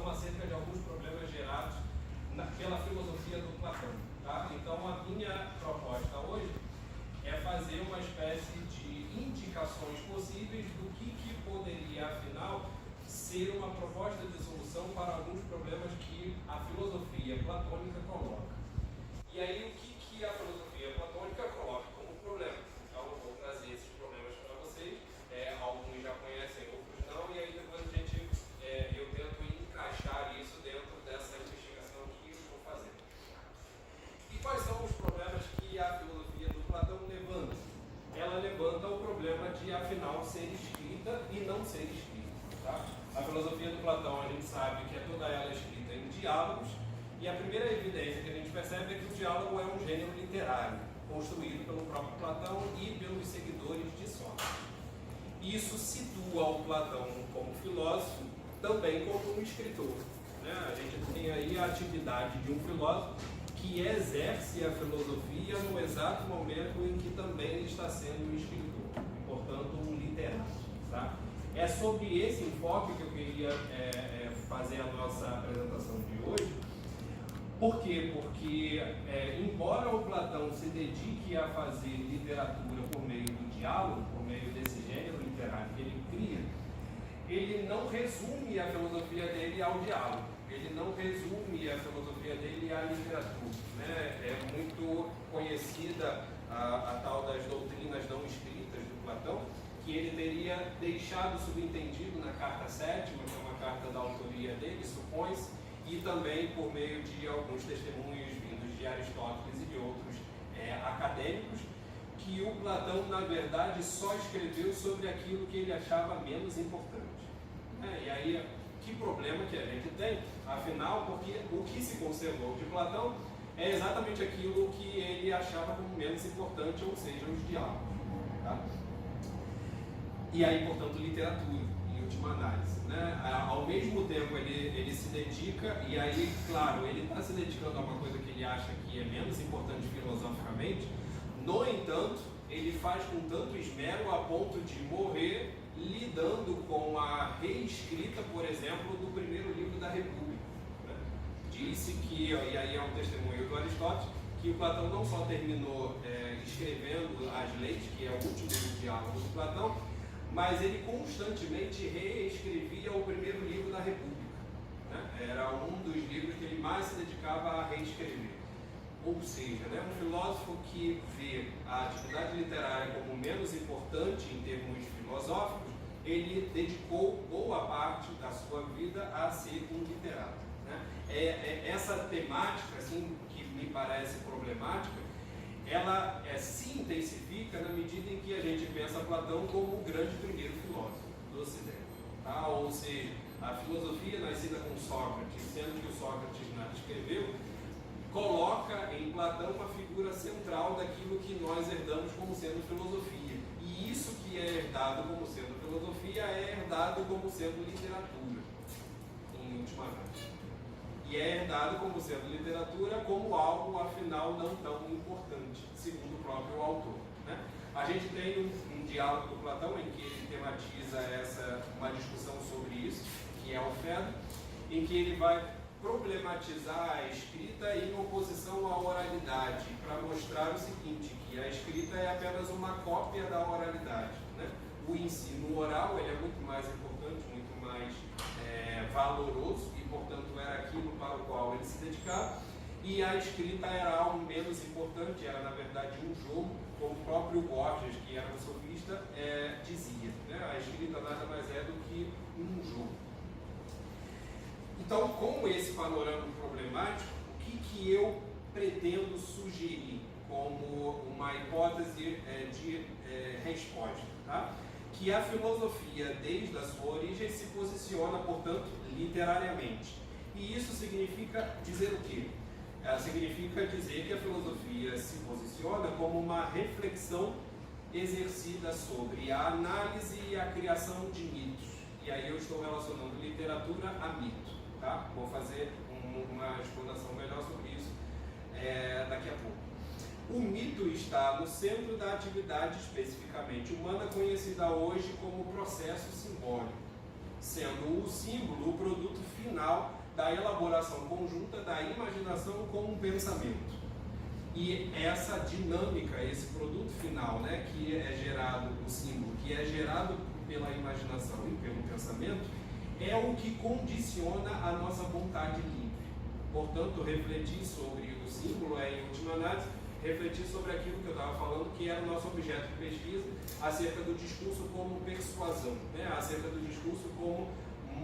discussão acerca de alguns problemas gerados pela filosofia do Platão. Tá? Então, a minha proposta hoje é fazer uma espécie de indicações possíveis do que poderia, afinal, ser uma proposta de solução para alguns problemas que a filosofia platônica coloca. E aí, o que a filosofia platônica coloca como problema? Então, eu vou trazer esses problemas para vocês. Alguns já conhecem, outros não, e aí depois eu tento encaixar isso dentro dessa investigação que eu estou fazendo. E quais são os problemas que a filosofia do Platão levanta? Ela levanta o problema de, afinal, ser escrita e não ser escrita. Tá? A filosofia do Platão, a gente sabe que é toda ela escrita em diálogos, e a primeira evidência que a gente percebe é que o diálogo é um gênero literário, construído pelo próprio Platão e pelos seguidores de Sócrates. Isso situa o Platão como filósofo, também como um escritor. Né? A gente tem aí a atividade de um filósofo que exerce a filosofia no exato momento em que também está sendo um escritor, portanto um literato. Tá? É sobre esse enfoque que eu queria fazer a nossa apresentação de hoje. Por quê? Porque, embora o Platão se dedique a fazer literatura por meio do diálogo, por meio desse gênero literário que ele cria, ele não resume a filosofia dele ao diálogo, ele não resume a filosofia dele à literatura. Né? É muito conhecida a tal das doutrinas não escritas do Platão, que ele teria deixado subentendido na carta 7ª, que é uma carta da autoria dele, supõe-se, e também por meio de alguns testemunhos vindos de Aristóteles e de outros acadêmicos, que o Platão, na verdade, só escreveu sobre aquilo que ele achava menos importante. E aí, que problema que a gente tem? Afinal, porque o que se conservou de Platão é exatamente aquilo que ele achava como menos importante, ou seja, os diálogos. Tá? E aí, portanto, literatura. Última análise, né? Ao mesmo tempo ele se dedica, e aí, claro, ele está se dedicando a uma coisa que ele acha que é menos importante filosoficamente. No entanto, ele faz com tanto esmero a ponto de morrer lidando com a reescrita, por exemplo, do primeiro livro da República. Né? Disse que, e aí é um testemunho do Aristóteles, que o Platão não só terminou escrevendo as leis, que é o último diálogo do Platão, mas ele constantemente reescrevia o primeiro livro da República. Né? Era um dos livros que ele mais se dedicava a reescrever. Ou seja, né, um filósofo que vê a atividade literária como menos importante em termos filosóficos, ele dedicou boa parte da sua vida a ser um literato. Né? Essa temática, assim, que me parece problemática, ela se intensifica na medida em que a gente pensa Platão como o grande primeiro filósofo do Ocidente. Tá? Ou seja, a filosofia nascida com Sócrates, sendo que o Sócrates nada escreveu, coloca em Platão uma figura central daquilo que nós herdamos como sendo filosofia. E isso que é herdado como sendo filosofia é herdado como sendo literatura, em última análise. E é herdado como sendo literatura como algo, afinal, não tão importante, segundo o próprio autor. Né? A gente tem um diálogo do Platão em que ele tematiza uma discussão sobre isso, que é o Fedro, em que ele vai problematizar a escrita em oposição à oralidade, para mostrar o seguinte, que a escrita é apenas uma cópia da oralidade. Né? O ensino oral ele é muito mais importante, muito mais valoroso, e portanto era aquilo para o qual ele se dedicava, e a escrita era algo menos importante, era na verdade um jogo, como o próprio Borges, que era um sofista, dizia. Né? A escrita nada mais é do que um jogo. Então, com esse panorama problemático, o que eu pretendo sugerir como uma hipótese de resposta? Tá? Que a filosofia, desde a sua origem, se posiciona, portanto, literariamente. E isso significa dizer o quê? Significa dizer que a filosofia se posiciona como uma reflexão exercida sobre a análise e a criação de mitos. E aí eu estou relacionando literatura a mito. Tá? Vou fazer uma explanação melhor sobre isso daqui a pouco. O mito está no centro da atividade especificamente humana, conhecida hoje como processo simbólico. sendo o símbolo o produto final da elaboração conjunta da imaginação com o pensamento. E essa dinâmica, esse produto final, né, que é gerado, o símbolo, que é gerado pela imaginação e pelo pensamento, é o que condiciona a nossa vontade livre. Portanto, refletir sobre o símbolo é, em última análise, refletir sobre aquilo que eu estava falando, que era o nosso objeto de pesquisa, acerca do discurso como persuasão, né? Acerca do discurso como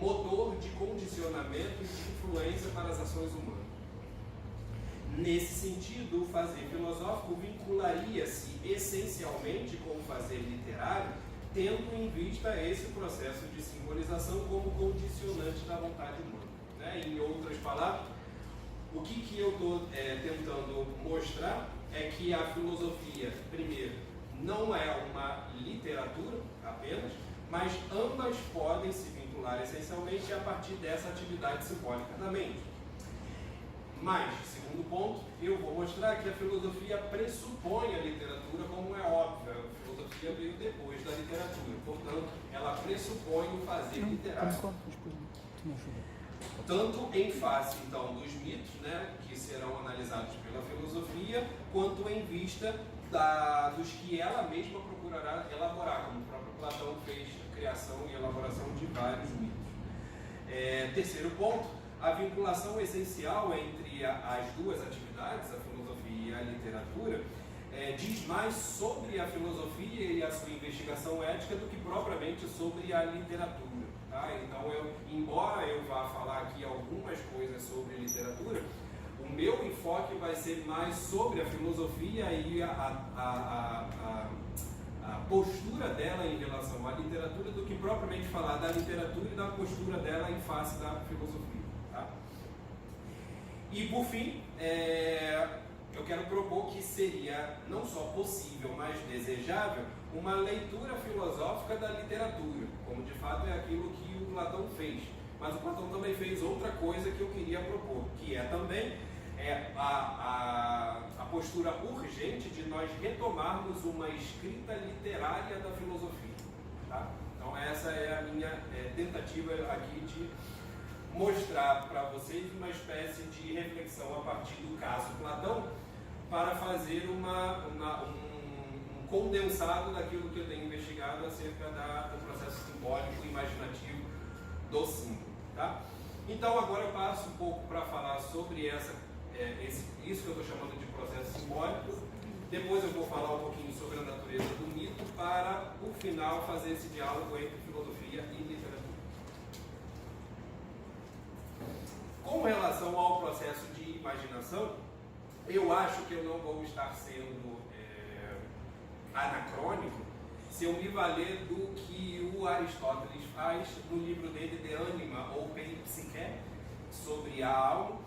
motor de condicionamento e de influência para as ações humanas. Nesse sentido, o fazer filosófico vincularia-se essencialmente com o fazer literário, tendo em vista esse processo de simbolização como condicionante da vontade humana, né? Em outras palavras, o que eu estou tentando mostrar é que a filosofia, primeiro, não é uma literatura apenas, mas ambas podem se vincular essencialmente a partir dessa atividade simbólica da mente. Mas, segundo ponto, eu vou mostrar que a filosofia pressupõe a literatura, como é óbvio. A filosofia veio depois da literatura, portanto, ela pressupõe o fazer literário. Tanto em face, então, dos mitos, né, que serão analisados pela filosofia, quanto em vista dos que ela mesma procurará elaborar, como o próprio Platão fez a criação e elaboração de vários mitos. Terceiro ponto, a vinculação essencial entre as duas atividades, a filosofia e a literatura, diz mais sobre a filosofia e a sua investigação ética do que propriamente sobre a literatura. Tá? Então, embora eu vá falar aqui algumas coisas sobre literatura, o meu enfoque vai ser mais sobre a filosofia e a postura dela em relação à literatura do que propriamente falar da literatura e da postura dela em face da filosofia. Tá? E por fim, eu quero propor que seria não só possível, mas desejável, uma leitura filosófica da literatura, como de fato é aquilo que o Platão fez. Mas o Platão também fez outra coisa que eu queria propor, que é também a postura urgente de nós retomarmos uma escrita literária da filosofia. Tá? Então essa é a minha tentativa aqui de mostrar para vocês uma espécie de reflexão a partir do caso Platão, para fazer um condensado daquilo que eu tenho investigado acerca do processo simbólico e imaginativo do símbolo. Tá? Então agora eu passo um pouco para falar sobre isso que eu estou chamando de processo simbólico. Depois eu vou falar um pouquinho sobre a natureza do mito, para, por final, fazer esse diálogo entre filosofia e literatura. Com relação ao processo de imaginação, eu acho que eu não vou estar sendo anacrônico se eu me valer do que o Aristóteles faz no livro dele De Anima ou Peripsique, sobre a alma,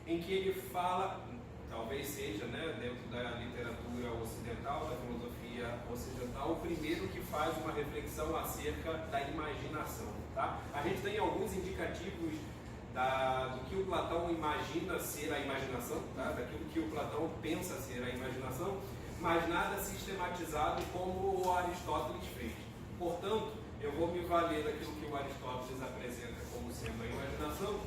em que ele fala, talvez seja, né, dentro da literatura ocidental, da filosofia ocidental, o primeiro que faz uma reflexão acerca da imaginação. Tá? A gente tem alguns indicativos do que o Platão imagina ser a imaginação, tá? Daquilo que o Platão pensa ser a imaginação, mas nada sistematizado como o Aristóteles fez. Portanto, eu vou me valer daquilo que o Aristóteles apresenta como sendo a imaginação,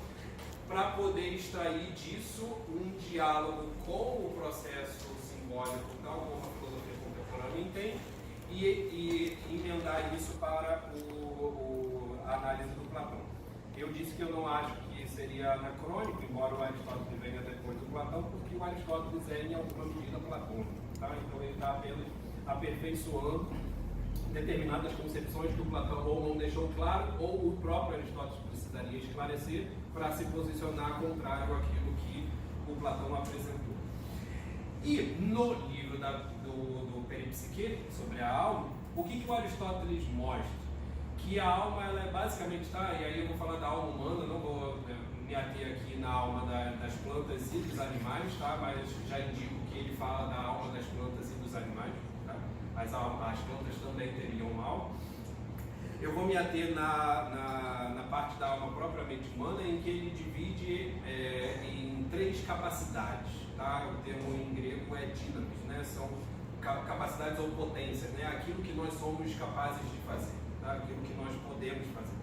para poder extrair disso um diálogo com o processo simbólico, tal como a filosofia contemporânea entende, e emendar isso para a análise do Platão. Eu disse que eu não acho que seria anacrônico, embora o Aristóteles venha depois do Platão, porque o Aristóteles é, em alguma medida, platônico. Tá? Então ele está apenas aperfeiçoando determinadas concepções que o Platão ou não deixou claro, ou o próprio Aristóteles precisaria esclarecer para se posicionar contrário àquilo que o Platão apresentou. E no livro do Peripsique, sobre a alma, o que o Aristóteles mostra? Que a alma, ela é basicamente, tá? E aí eu vou falar da alma humana, não vou me ater aqui na alma das plantas e dos animais, tá? Mas já indico que ele fala da alma das plantas e dos animais, tá? As plantas também teriam alma. Eu vou me ater na parte da alma propriamente humana, em que ele divide em 3 capacidades, tá? O termo em grego é dinamis, né? São capacidades ou potências, né? Aquilo que nós somos capazes de fazer, tá? Aquilo que nós podemos fazer.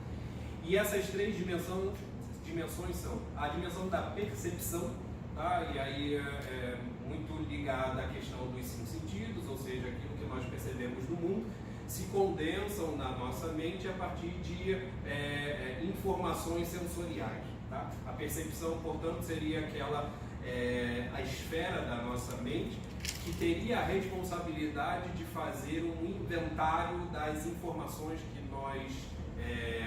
E essas três dimensões são a dimensão da percepção, tá? E aí é muito ligada à questão dos 5 sentidos, ou seja, aquilo que nós percebemos no mundo, se condensam na nossa mente a partir de informações sensoriais. Tá? A percepção, portanto, seria a esfera da nossa mente que teria a responsabilidade de fazer um inventário das informações que nós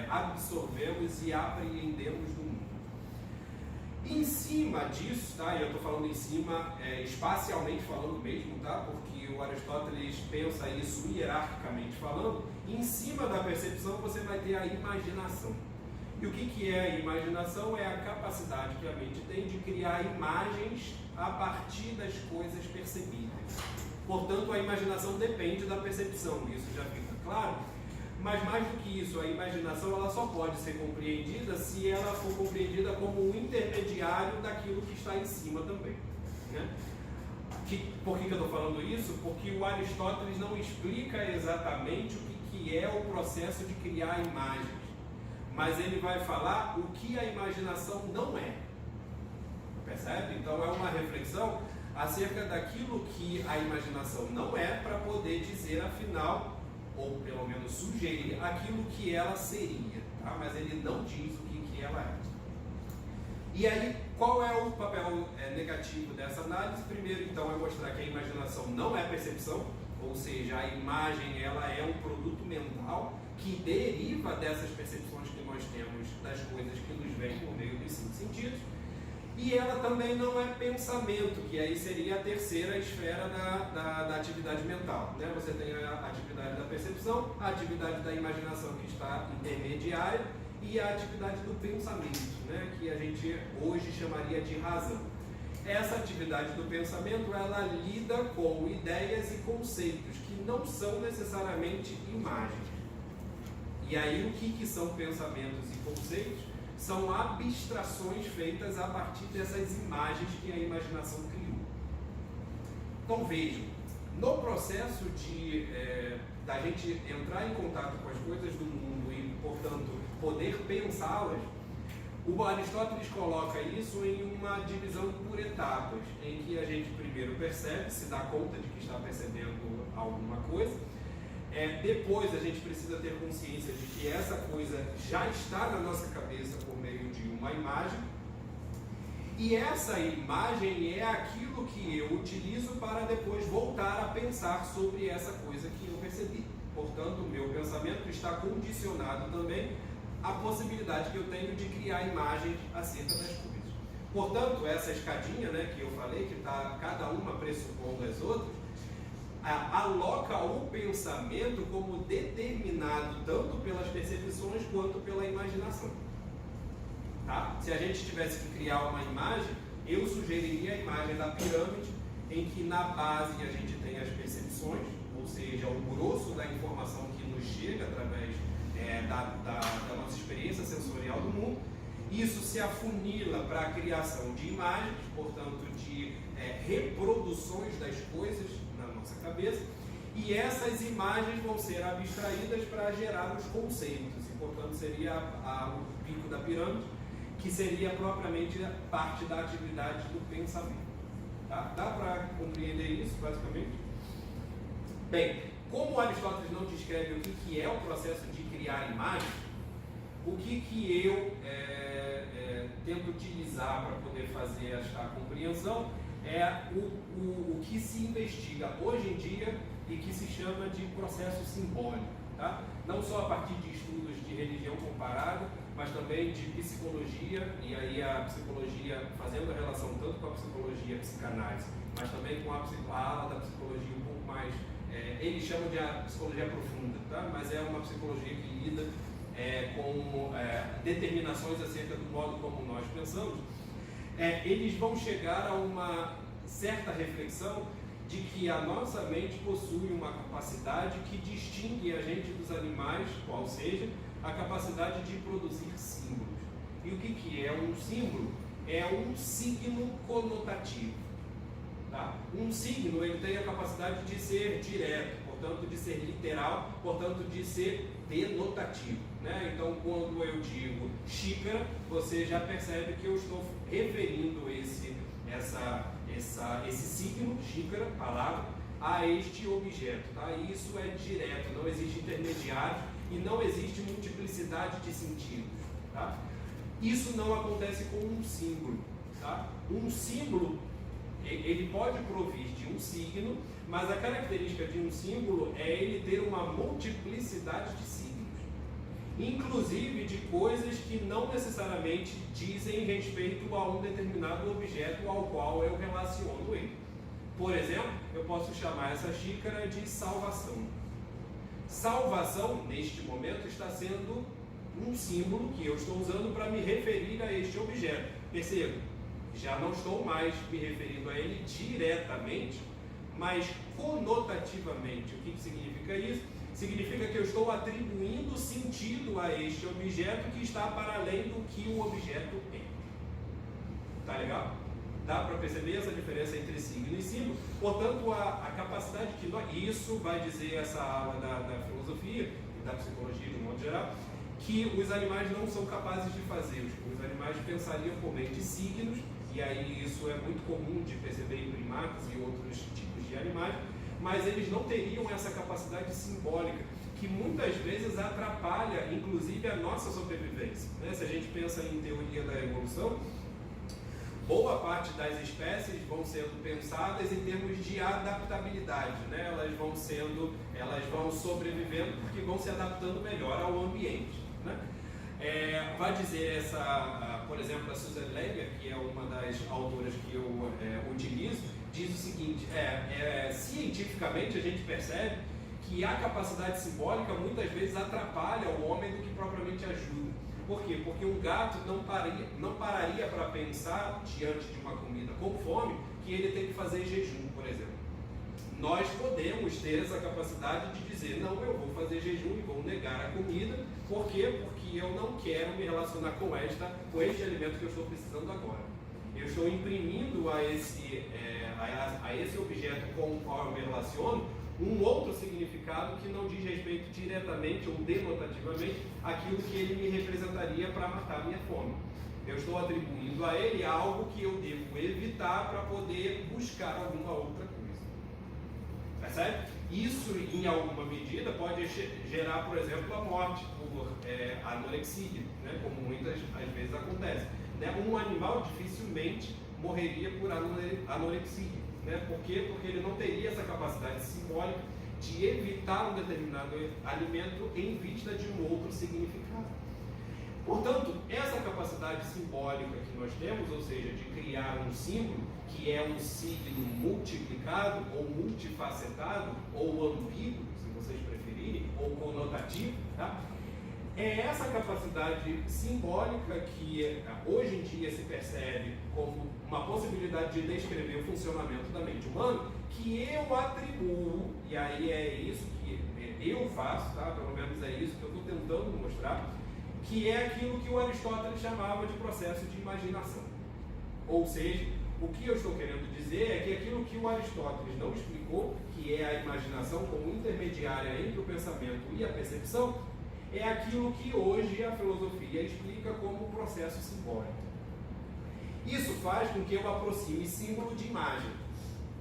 absorvemos e apreendemos no mundo. Em cima disso, tá? E eu estou falando em cima, espacialmente falando mesmo, tá? Porque o Aristóteles pensa isso hierarquicamente falando. Em cima da percepção você vai ter a imaginação. E o que é a imaginação? É a capacidade que a mente tem de criar imagens a partir das coisas percebidas. Portanto, a imaginação depende da percepção, isso já fica claro. Mas mais do que isso, a imaginação ela só pode ser compreendida se ela for compreendida como um intermediário daquilo que está em cima também. Né? Por que eu estou falando isso? Porque o Aristóteles não explica exatamente o que é o processo de criar imagens, mas ele vai falar o que a imaginação não é. Percebe? Então é uma reflexão acerca daquilo que a imaginação não é, para poder dizer afinal, ou pelo menos sugerir aquilo que ela seria, tá? Mas ele não diz o que ela é. E aí, qual é o papel negativo dessa análise? Primeiro, então, é mostrar que a imaginação não é percepção, ou seja, a imagem ela é um produto mental que deriva dessas percepções que nós temos das coisas que nos vêm por meio dos 5 sentidos. E ela também não é pensamento, que aí seria a terceira esfera da atividade mental. Né? Você tem a atividade da percepção, a atividade da imaginação, que está intermediária, e a atividade do pensamento, né? Que a gente hoje chamaria de razão. Essa atividade do pensamento, ela lida com ideias e conceitos que não são necessariamente imagens. E aí o que são pensamentos e conceitos? São abstrações feitas a partir dessas imagens que a imaginação criou. Então vejam, no processo da gente entrar em contato com as coisas do mundo e, portanto, poder pensá-las, o Aristóteles coloca isso em uma divisão por etapas, em que a gente primeiro percebe, se dá conta de que está percebendo alguma coisa. Depois a gente precisa ter consciência de que essa coisa já está na nossa cabeça por meio de uma imagem, e essa imagem é aquilo que eu utilizo para depois voltar a pensar sobre essa coisa que eu percebi. Portanto, o meu pensamento está condicionado também à possibilidade que eu tenho de criar imagens acerca das coisas. Portanto, essa escadinha, né, que eu falei, que está cada uma pressupondo as outras, aloca o pensamento como determinado tanto pelas percepções quanto pela imaginação. Tá? Se a gente tivesse que criar uma imagem, eu sugeriria a imagem da pirâmide, em que na base a gente tem as percepções, ou seja, o grosso da informação que nos chega através da nossa experiência sensorial do mundo. Isso se afunila para a criação de imagens, portanto, de reproduções das coisas na nossa cabeça, e essas imagens vão ser abstraídas para gerar os conceitos, e portanto seria o pico da pirâmide, que seria propriamente parte da atividade do pensamento. Tá? Dá para compreender isso, basicamente? Bem, como Aristóteles não descreve o que é o processo de criar imagens, o que eu tento utilizar para poder fazer esta compreensão é o que se investiga hoje em dia e que se chama de processo simbólico. Tá? Não só a partir de estudos de religião comparada, mas também de psicologia, e aí a psicologia fazendo a relação tanto com a psicologia e a psicanálise, mas também com a ala da psicologia um pouco mais, eles chamam de a psicologia profunda, tá? Mas é uma psicologia que lida com determinações acerca do modo como nós pensamos. Eles vão chegar a uma certa reflexão de que a nossa mente possui uma capacidade que distingue a gente dos animais, qual seja a capacidade de produzir símbolos. E o que é um símbolo? É um signo conotativo. Tá? Um signo ele tem a capacidade de ser direto, portanto de ser literal, portanto de ser denotativo, né? Então, quando eu digo xícara, você já percebe que eu estou referindo esse signo, xícara, palavra, a este objeto, tá? E isso é direto, não existe intermediário e não existe multiplicidade de sentidos, tá? Isso não acontece com um símbolo, tá? Um símbolo, ele pode provir de um signo, mas a característica de um símbolo é ele ter uma multiplicidade de signos, inclusive de coisas que não necessariamente dizem respeito a um determinado objeto ao qual eu relaciono ele. Por exemplo, eu posso chamar essa xícara de salvação. Salvação, neste momento, está sendo um símbolo que eu estou usando para me referir a este objeto. Perceba, já não estou mais me referindo a ele diretamente, mas conotativamente. O que significa isso? Significa que eu estou atribuindo sentido a este objeto que está para além do que o objeto é. Tá legal? Dá para perceber essa diferença entre signo e símbolo? Portanto, a capacidade que nós... Isso vai dizer essa aula da filosofia e da psicologia de um modo geral, que os animais não são capazes de fazer. Os animais pensariam por meio de signos, e aí isso é muito comum de perceber em primatas e outros tipos de animais, mas eles não teriam essa capacidade simbólica, que muitas vezes atrapalha, inclusive, a nossa sobrevivência, né? Se a gente pensa em teoria da evolução, boa parte das espécies vão sendo pensadas em termos de adaptabilidade, né? Elas vão sobrevivendo porque vão se adaptando melhor ao ambiente, né? Vai dizer por exemplo, a Susan Leger, que é uma das autoras que eu utilizo, diz o seguinte: cientificamente a gente percebe que a capacidade simbólica muitas vezes atrapalha o homem do que propriamente ajuda. Por quê? Porque um gato não pararia para pensar, diante de uma comida com fome, que ele tem que fazer jejum, por exemplo. Nós podemos ter essa capacidade de dizer: não, eu vou fazer jejum e vou negar a comida. Por quê? Porque eu não quero me relacionar com este alimento que eu estou precisando agora. Eu estou imprimindo a esse objeto com o qual eu me relaciono um outro significado que não diz respeito diretamente ou denotativamente àquilo que ele me representaria para matar minha fome. Eu estou atribuindo a ele algo que eu devo evitar para poder buscar alguma outra coisa. Percebe? Isso, em alguma medida, pode gerar, por exemplo, a morte por anorexia, né? Como muitas às vezes acontece, né? Um animal dificilmente morreria por anorexia, né? Por quê? Porque ele não teria essa capacidade simbólica de evitar um determinado alimento em vista de um outro significado. Portanto, essa capacidade simbólica que nós temos, ou seja, de criar um símbolo, que é um signo multiplicado, ou multifacetado, ou ambíguo, se vocês preferirem, ou conotativo, tá? É essa capacidade simbólica que hoje em dia se percebe como uma possibilidade de descrever o funcionamento da mente humana, que eu atribuo, e aí é isso que eu faço, tá? Pelo menos é isso que eu estou tentando mostrar, que é aquilo que o Aristóteles chamava de processo de imaginação. Ou seja, o que eu estou querendo dizer é que aquilo que o Aristóteles não explicou, que é a imaginação como intermediária entre o pensamento e a percepção, é aquilo que hoje a filosofia explica como processo simbólico. Isso faz com que eu aproxime símbolo de imagem,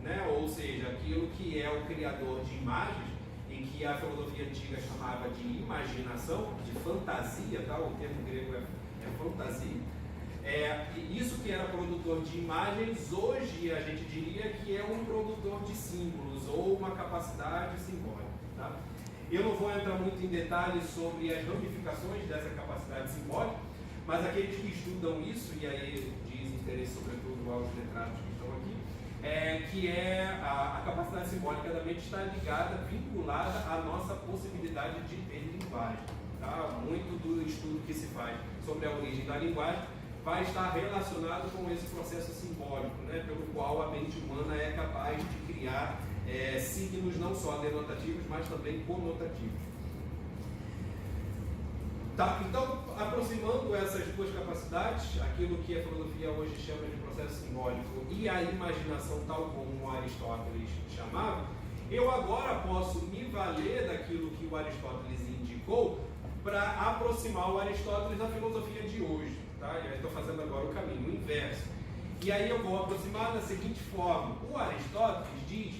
né? Ou seja, aquilo que é o criador de imagens, em que a filosofia antiga chamava de imaginação, de fantasia, tá? O termo grego é fantasia. Isso que era produtor de imagens, hoje a gente diria que é um produtor de símbolos ou uma capacidade simbólica, tá? Eu não vou entrar muito em detalhes sobre as ramificações dessa capacidade simbólica, mas aqueles que estudam isso, e aí diz interesse sobretudo aos letrados que estão aqui, que a capacidade simbólica da mente está ligada, vinculada à nossa possibilidade de ter linguagem. Tá? Muito do estudo que se faz sobre a origem da linguagem vai estar relacionado com esse processo simbólico, né? Pelo qual a mente humana é capaz de criar signos não só denotativos, mas também conotativos. Tá, então, aproximando essas duas capacidades, aquilo que a filosofia hoje chama de processo simbólico e a imaginação tal como Aristóteles chamava, eu agora posso me valer daquilo que o Aristóteles indicou para aproximar o Aristóteles da filosofia de hoje. Tá? Eu estou fazendo agora o caminho inverso. E aí eu vou aproximar da seguinte forma. O Aristóteles diz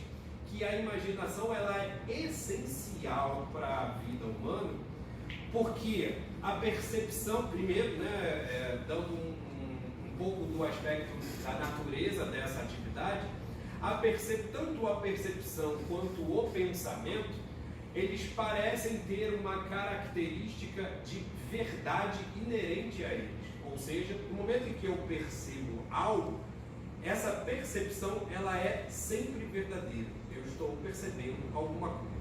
que a imaginação ela é essencial para a vida humana, porque a percepção, primeiro, né, dando um pouco do aspecto da natureza dessa atividade, tanto a percepção quanto o pensamento, eles parecem ter uma característica de verdade inerente a eles. Ou seja, no momento em que eu percebo algo, essa percepção ela é sempre verdadeira. Eu estou percebendo alguma coisa.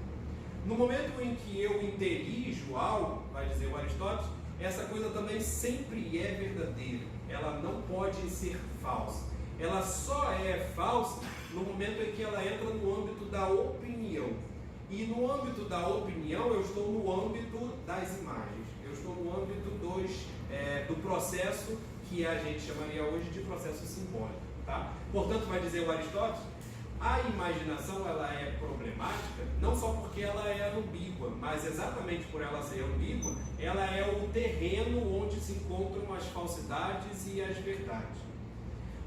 No momento em que eu intelijo algo, vai dizer o Aristóteles, essa coisa também sempre é verdadeira. Ela não pode ser falsa. Ela só é falsa no momento em que ela entra no âmbito da opinião. E no âmbito da opinião, eu estou no âmbito das imagens. Eu estou no âmbito do processo que a gente chamaria hoje de processo simbólico. Tá? Portanto, vai dizer o Aristóteles, a imaginação ela é problemática não só porque ela é ambígua, mas exatamente por ela ser ambígua, ela é o terreno onde se encontram as falsidades e as verdades.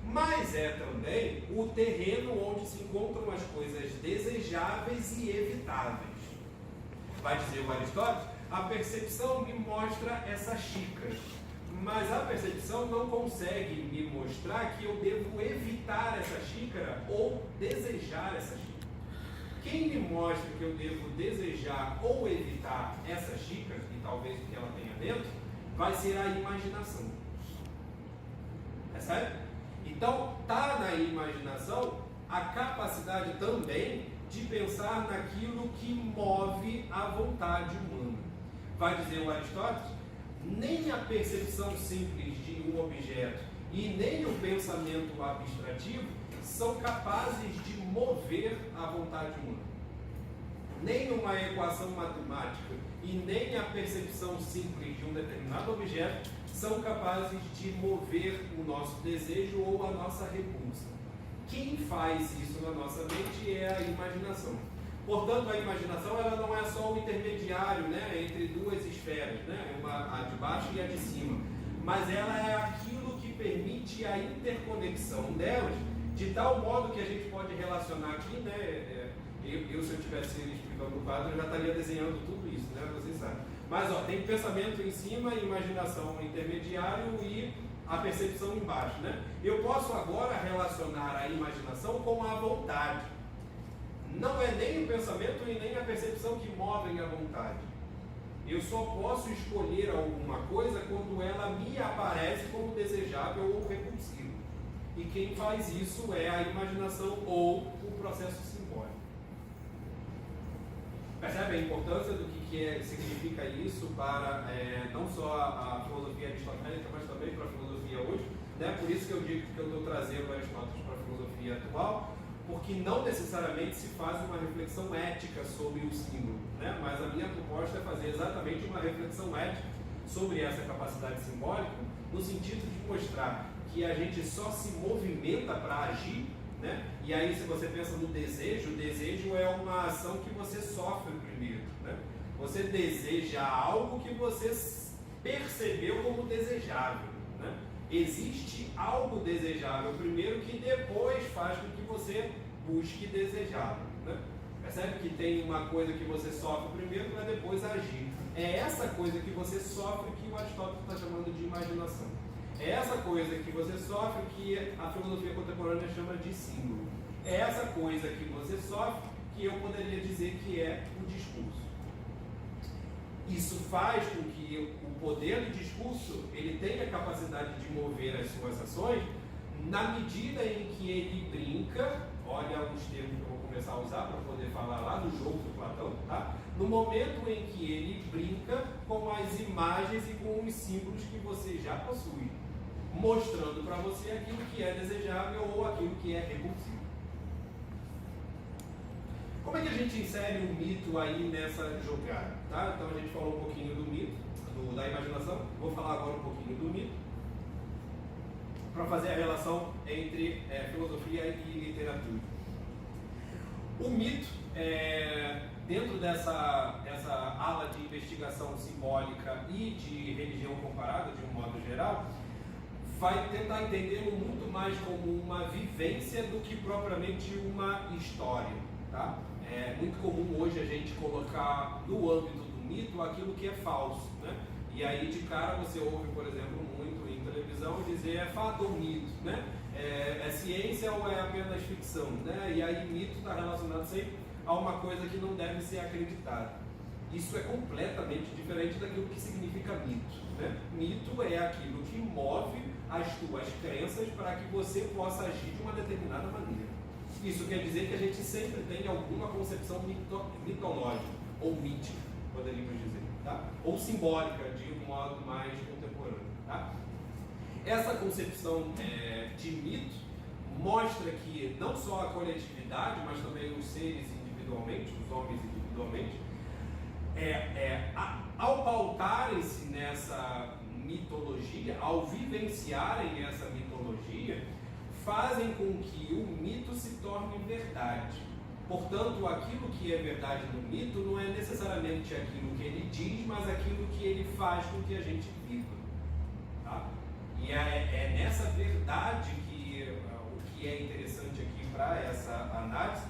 Mas é também o terreno onde se encontram as coisas desejáveis e evitáveis. Vai dizer o Aristóteles, a percepção me mostra essa xícara, mas a percepção não consegue me mostrar que eu devo evitar essa xícara ou desejar essa xícara. Quem me mostra que eu devo desejar ou evitar essa xícara, e talvez o que ela tenha dentro, vai ser a imaginação. Percebe? Então, está na imaginação a capacidade também de pensar naquilo que move a vontade humana. Vai dizer o Aristóteles, nem a percepção simples de um objeto e nem o pensamento abstrativo são capazes de mover a vontade humana. Nem uma equação matemática e nem a percepção simples de um determinado objeto são capazes de mover o nosso desejo ou a nossa repulsa. Quem faz isso na nossa mente é a imaginação. Portanto, a imaginação ela não é só o intermediário, né, entre duas esferas, né, a de baixo e a de cima, mas ela é aquilo que permite a interconexão delas, de tal modo que a gente pode relacionar aqui, né, eu se eu estivesse explicando o quadro, eu já estaria desenhando tudo isso, né, vocês sabem. Mas ó, tem pensamento em cima, imaginação intermediário e a percepção embaixo, né? Eu posso agora relacionar a imaginação com a vontade. Não é nem o pensamento e nem a percepção que movem a vontade. Eu só posso escolher alguma coisa quando ela me aparece como desejável ou repulsivo. E quem faz isso é a imaginação ou o processo simbólico. Percebe a importância do que significa isso para não só a filosofia aristotélica, mas também para a filosofia hoje, né? Por isso que eu digo que eu estou trazendo Aristóteles para a filosofia atual, porque não necessariamente se faz uma reflexão ética sobre o símbolo, né? Mas a minha proposta é fazer exatamente uma reflexão ética sobre essa capacidade simbólica, no sentido de mostrar que a gente só se movimenta para agir, né? E aí, se você pensa no desejo, o desejo é uma ação que você sofre primeiro, né? Você deseja algo que você percebeu como desejável, né? Existe algo desejável primeiro que depois faz com que você busque desejável, né? Percebe que tem uma coisa que você sofre primeiro para depois agir. É essa coisa que você sofre que o Aristóteles está chamando de imaginação. É essa coisa que você sofre que a filosofia contemporânea chama de símbolo. É essa coisa que você sofre que eu poderia dizer que é o discurso. Isso faz com que o poder do discurso ele tenha a capacidade de mover as suas ações na medida em que ele brinca, olha os termos que eu vou começar a usar para poder falar lá do jogo do Platão, tá? No momento em que ele brinca com as imagens e com os símbolos que você já possui, mostrando para você aquilo que é desejável ou aquilo que é repulsivo. Como é que a gente insere o mito aí nessa jogada? Tá? Então a gente falou um pouquinho do mito, da imaginação, vou falar agora um pouquinho do mito, para fazer a relação entre filosofia e literatura. O mito dentro dessa ala de investigação simbólica e de religião comparada, de um modo geral, vai tentar entendê-lo muito mais como uma vivência do que propriamente uma história, tá? É muito comum hoje a gente colocar no âmbito do mito aquilo que é falso, né? E aí de cara você ouve, por exemplo, muito em televisão dizer é fato ou mito, né? É ciência ou é apenas ficção, né? E aí mito está relacionado sempre a uma coisa que não deve ser acreditada. Isso é completamente diferente daquilo que significa mito, né? Mito é aquilo que move as tuas crenças para que você possa agir de uma determinada maneira. Isso quer dizer que a gente sempre tem alguma concepção mitológica, ou mítica, poderíamos dizer, tá? Ou simbólica, de um modo mais contemporâneo, tá? Essa concepção de mito mostra que não só a coletividade, mas também os seres individualmente, os homens individualmente, ao pautarem-se nessa mitologia, ao vivenciarem essa mitologia, fazem com que o mito se torne verdade. Portanto, aquilo que é verdade no mito não é necessariamente aquilo que ele diz, mas aquilo que ele faz com que a gente viva. Tá? E é nessa verdade que o que é interessante aqui para essa análise,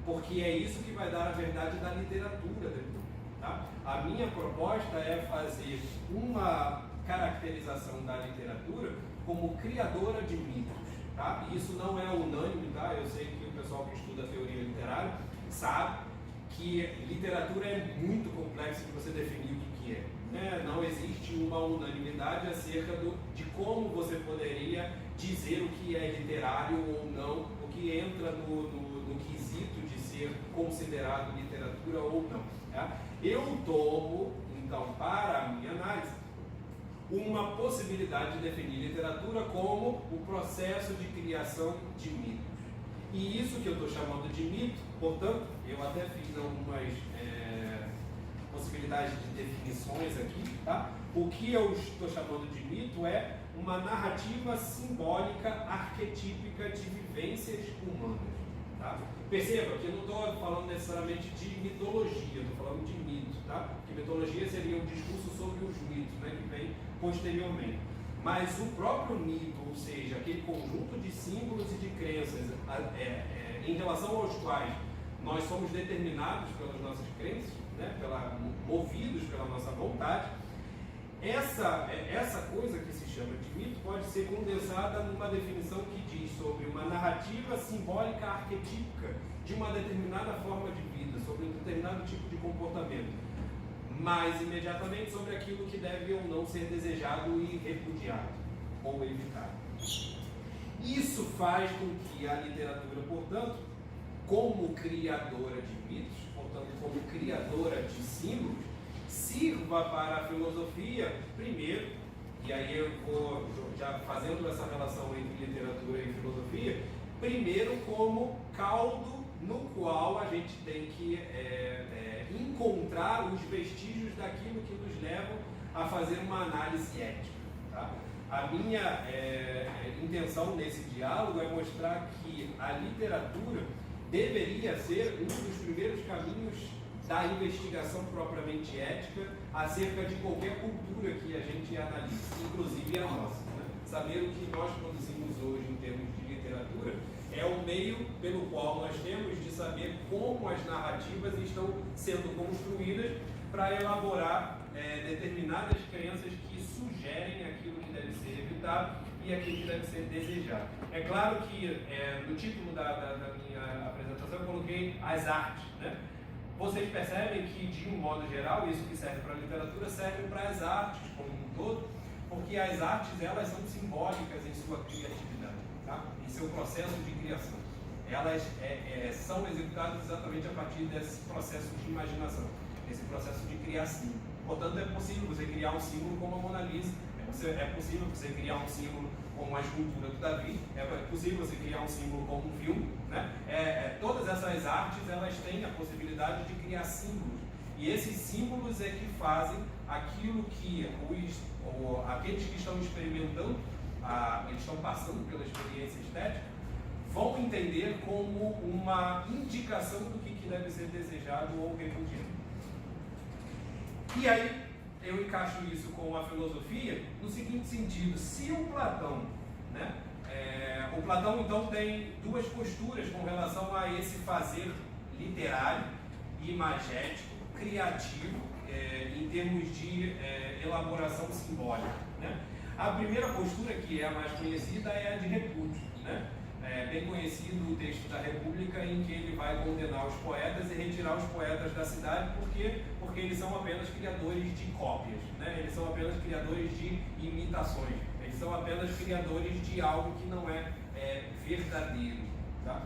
porque é isso que vai dar a verdade da literatura depois. Tá? A minha proposta é fazer uma caracterização da literatura como criadora de mitos. Tá? Isso não é unânime, tá? Eu sei que o pessoal que estuda teoria literária sabe que literatura é muito complexo de você definir o que é. Né? Não existe uma unanimidade acerca de como você poderia dizer o que é literário ou não, o que entra no quesito de ser considerado literatura ou não. Tá? Eu tomo, então, para a minha análise, uma possibilidade de definir literatura como o processo de criação de mitos. E isso que eu estou chamando de mito, portanto, eu até fiz algumas possibilidades de definições aqui, tá? O que eu estou chamando de mito é uma narrativa simbólica arquetípica de vivências humanas. Tá? Perceba que eu não estou falando necessariamente de mitologia, estou falando de mito, tá? Porque mitologia seria um discurso sobre os mitos, né, que vem posteriormente. Mas o próprio mito, ou seja, aquele conjunto de símbolos e de crenças em relação aos quais nós somos determinados pelas nossas crenças, né, movidos pela nossa vontade, essa coisa que se chama de mito pode ser condensada numa definição que diz sobre uma narrativa simbólica arquetípica de uma determinada forma de vida, sobre um determinado tipo de comportamento, mas imediatamente sobre aquilo que deve ou não ser desejado e repudiado ou evitado. Isso faz com que a literatura, portanto, como criadora de mitos, portanto, como criadora de símbolos, sirva para a filosofia, primeiro, e aí eu vou já fazendo essa relação entre literatura e filosofia, primeiro como caldo no qual a gente tem que encontrar os vestígios daquilo que nos levam a fazer uma análise ética. Tá? A minha intenção nesse diálogo é mostrar que a literatura deveria ser um dos primeiros caminhos da investigação propriamente ética acerca de qualquer cultura que a gente analise, inclusive a nossa. Né? Saber o que nós produzimos hoje em termos de literatura é o meio pelo qual nós temos de saber como as narrativas estão sendo construídas para elaborar determinadas crenças que sugerem aquilo que deve ser evitado e aquilo que deve ser desejado. É claro que no título da minha apresentação eu coloquei as artes, né? Vocês percebem que, de um modo geral, isso que serve para a literatura serve para as artes como um todo, porque as artes elas são simbólicas em sua criatividade, tá? Em seu processo de criação. Elas são executadas exatamente a partir desse processo de imaginação, esse processo de criação. Portanto, é possível você criar um símbolo como a Mona Lisa, é possível você criar um símbolo como a escultura do Davi, é possível você criar um símbolo como um filme, né? Todas essas artes elas têm a possibilidade de criar símbolos, e esses símbolos é que fazem aquilo que aqueles que estão experimentando, eles estão passando pela experiência estética, vão entender como uma indicação do que deve ser desejado ou repudiado. E aí, eu encaixo isso com a filosofia no seguinte sentido: se o Platão, né, o Platão então tem duas posturas com relação a esse fazer literário, imagético, criativo, em termos de elaboração simbólica, né? A primeira postura, que é a mais conhecida, é a de repúdio, né? Bem conhecido o texto da República, em que ele vai condenar os poetas e retirar os poetas da cidade, porque eles são apenas criadores de cópias, né? Eles são apenas criadores de imitações, eles são apenas criadores de algo que não é verdadeiro, tá?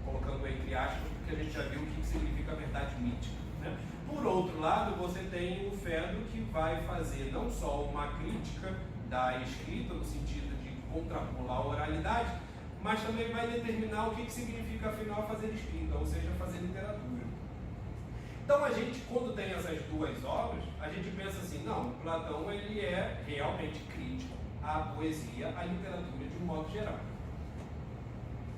Colocando entre aspas, porque a gente já viu o que significa verdade mítica, né? Por outro lado, você tem o Fedro, que vai fazer não só uma crítica da escrita, no sentido de contrapor a oralidade, mas também vai determinar o que significa, afinal, fazer escrita, ou seja, fazer literatura. Então, a gente, quando tem essas duas obras, a gente pensa assim: não, Platão ele é realmente crítico à poesia, à literatura de um modo geral.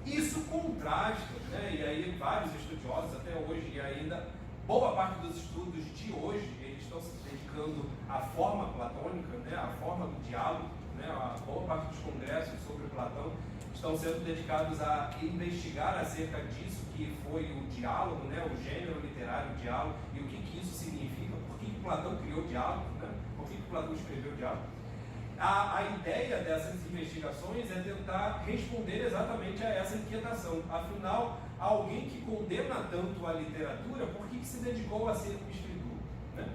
Isso contrasta, né, e aí vários estudiosos até hoje, e ainda boa parte dos estudos de hoje, eles estão se dedicando à forma platônica, né, à forma do diálogo, né, a boa parte dos congressos sobre Platão estão sendo dedicados a investigar acerca disso, que foi o diálogo, né, o gênero literário, o diálogo, e o que isso significa, por que Platão criou o diálogo, né, por que Platão escreveu o diálogo. A ideia dessas investigações é tentar responder exatamente a essa inquietação. Afinal, alguém que condena tanto a literatura, por que se dedicou a ser um escritor, né?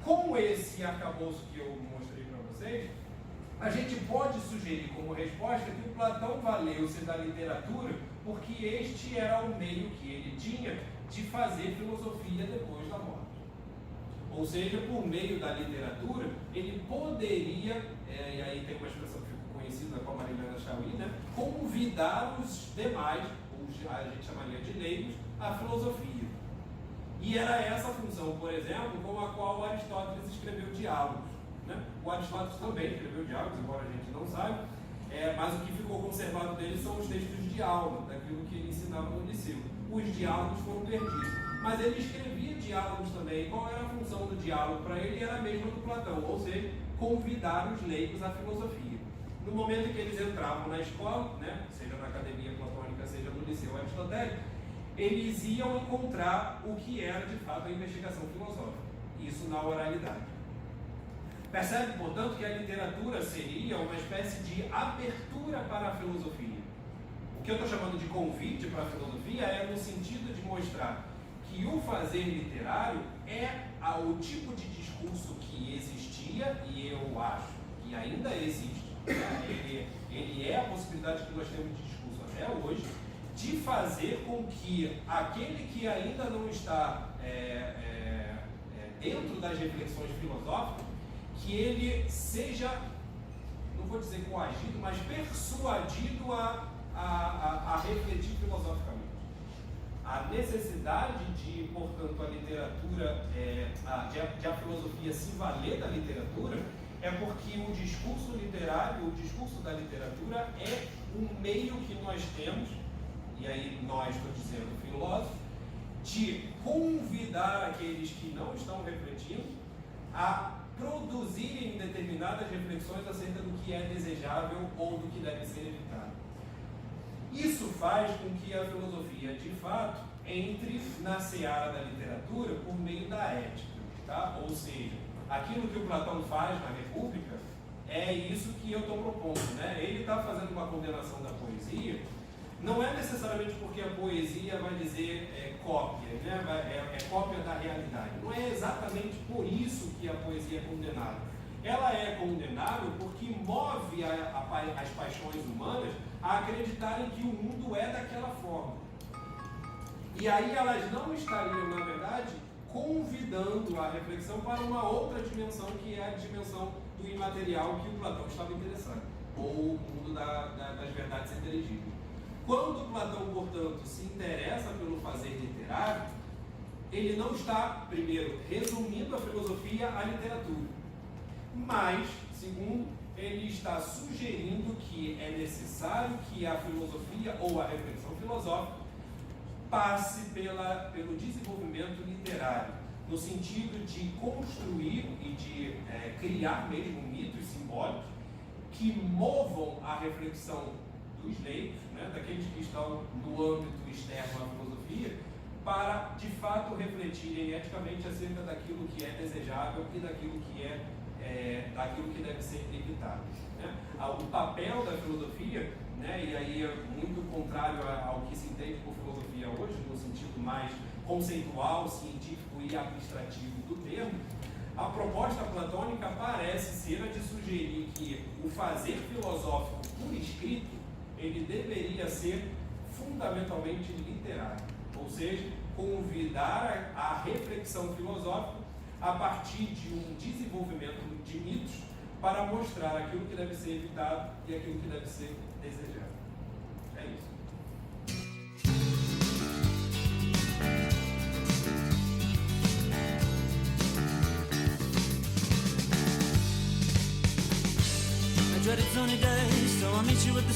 Com esse arcabouço que eu mostrei para vocês, a gente pode sugerir como resposta que o Platão valeu-se da literatura porque este era o meio que ele tinha de fazer filosofia depois da morte. Ou seja, por meio da literatura, ele poderia, e aí tem uma expressão que ficou conhecida com a Marilena Chauí, né, convidar os demais, a gente chamaria de leigos, à filosofia. E era essa a função, por exemplo, com a qual Aristóteles escreveu Diálogos, né? O Aristóteles também escreveu Diálogos, embora a gente não saiba, mas o que ficou conservado dele são os textos de aula, daquilo que ele ensinava no liceu. Os diálogos foram perdidos. Mas ele escrevia diálogos também. Qual era a função do diálogo para ele? Era a mesma do Platão, ou seja, convidar os leigos à filosofia. No momento em que eles entravam na escola, né, seja na academia platônica, seja no liceu aristotélico, eles iam encontrar o que era de fato a investigação filosófica. Isso na oralidade. Percebe, portanto, que a literatura seria uma espécie de abertura para a filosofia. O que eu estou chamando de convite para a filosofia é no sentido de mostrar que o fazer literário é o tipo de discurso que existia, e eu acho que ainda existe, né? Ele é a possibilidade que nós temos de discurso até hoje, de fazer com que aquele que ainda não está dentro das reflexões filosóficas, que ele seja, não vou dizer coagido, mas persuadido a refletir filosoficamente. A necessidade de, portanto, a literatura, de a filosofia se valer da literatura, é porque o discurso literário, o discurso da literatura é um meio que nós temos, e aí nós, estou dizendo filósofos, de convidar aqueles que não estão refletindo a produzirem determinadas reflexões acerca do que é desejável ou do que deve ser evitado. Isso faz com que a filosofia, de fato, entre na seara da literatura por meio da ética, tá? Ou seja, aquilo que o Platão faz na República é isso que eu estou propondo, né? Ele está fazendo uma condenação da poesia, não é necessariamente porque a poesia vai dizer cópia, né? É cópia da realidade. Não é exatamente por isso que a poesia é condenada. Ela é condenável porque move as paixões humanas a acreditarem que o mundo é daquela forma. E aí elas não estariam, na verdade, convidando a reflexão para uma outra dimensão, que é a dimensão do imaterial que o Platão estava interessado, ou o mundo das verdades inteligíveis. Quando Platão, portanto, se interessa pelo fazer literário, ele não está, primeiro, resumindo a filosofia à literatura, mas, segundo, ele está sugerindo que é necessário que a filosofia ou a reflexão filosófica passe pelo desenvolvimento literário, no sentido de construir e de criar mesmo mitos simbólicos que movam a reflexão dos leigos, né, daqueles que estão no âmbito externo à filosofia, para de fato refletirem eticamente acerca daquilo que é desejável e daquilo que deve ser evitado. Né? O papel da filosofia, né, e aí é muito contrário ao que se entende por filosofia hoje, no sentido mais conceitual, científico e administrativo do termo, a proposta platônica parece ser a de sugerir que o fazer filosófico por escrito, ele deveria ser fundamentalmente literário, ou seja, convidar a reflexão filosófica a partir de um desenvolvimento de mitos para mostrar aquilo que deve ser evitado e aquilo que deve ser desejado. É isso. Dreaded sunny day, so I meet you at the